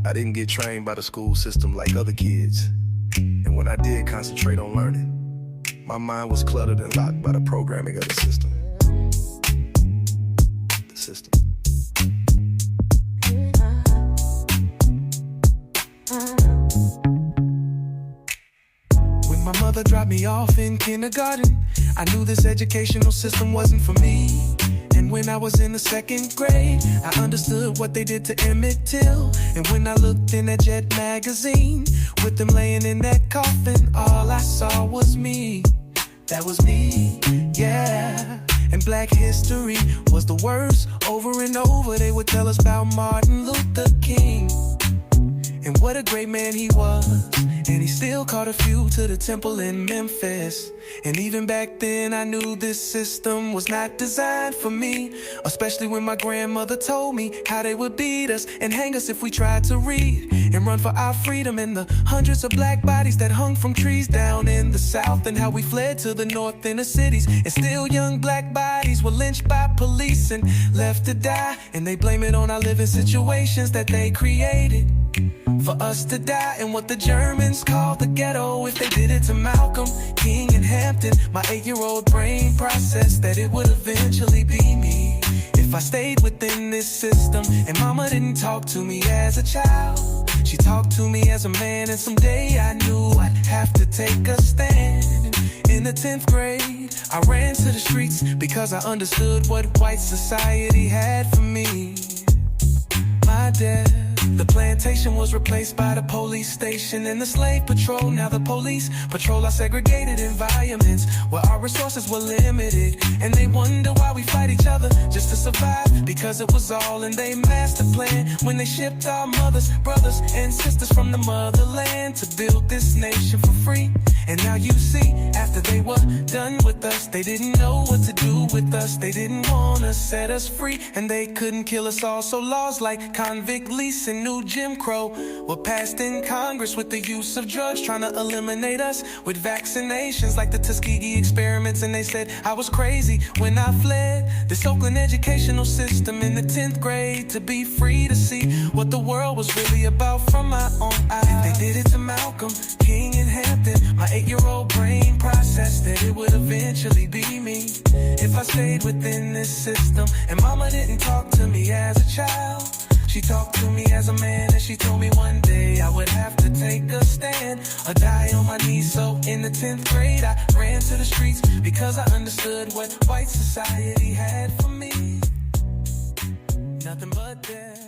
I didn't get trained by the school system like other kids. And when I did concentrate on learning, my mind was cluttered and locked by the programming of the system. The system. When my mother dropped me off in kindergarten, I knew this educational system wasn't for me. And when I was in the second grade, I understood what they did to Emmett Till. And when I looked in that Jet magazine, with them laying in that coffin, all I saw was me. That was me, yeah. And Black history was the worst. Over and over they would tell us about Martin Luther King, and what a great man he was. And he still caught a few to the temple in Memphis. And even back then I knew this system was not designed for me, especially when my grandmother told me how they would beat us and hang us if we tried to read and run for our freedom, and the hundreds of black bodies that hung from trees down in the South, and how we fled to the north in the cities, and still young black bodies were lynched by police and left to die. And they blame it on our living situations that they created for us to die in what the Germans called the ghetto. If they did it to Malcolm, King, and Hampton, my 8-year-old brain processed that it would eventually be me if I stayed within this system. And mama didn't talk to me as a child, she talked to me as a man. And someday I knew I'd have to take a stand. In the 10th grade, I ran to the streets because I understood what white society had for me. My death, the plantation was replaced by the police station and the slave patrol. Now the police patrol our segregated environments where our resources were limited, and they wonder why we fight each other just to survive, because it was all in their master plan when they shipped our mothers, brothers, and sisters from the motherland to build this nation for free. And now you see, after they were done with us, they didn't know what to do with us. They didn't want to set us free, and they couldn't kill us all. So laws like convict lease and new Jim Crow were passed in Congress with the use of drugs, trying to eliminate us with vaccinations like the Tuskegee experiments. And they said I was crazy when I fled this Oakland educational system in the 10th grade to be free to see what the world was really about from my own eyes. They did it to Malcolm, King, and Hampton. My 8-year-old brain processed that it would eventually be me if I stayed within this system. And mama didn't talk to me as a child, she talked to me as a man. And she told me one day I would have to take a stand or die on my knees. So in the 10th grade I ran to the streets because I understood what white society had for me. Nothing but death.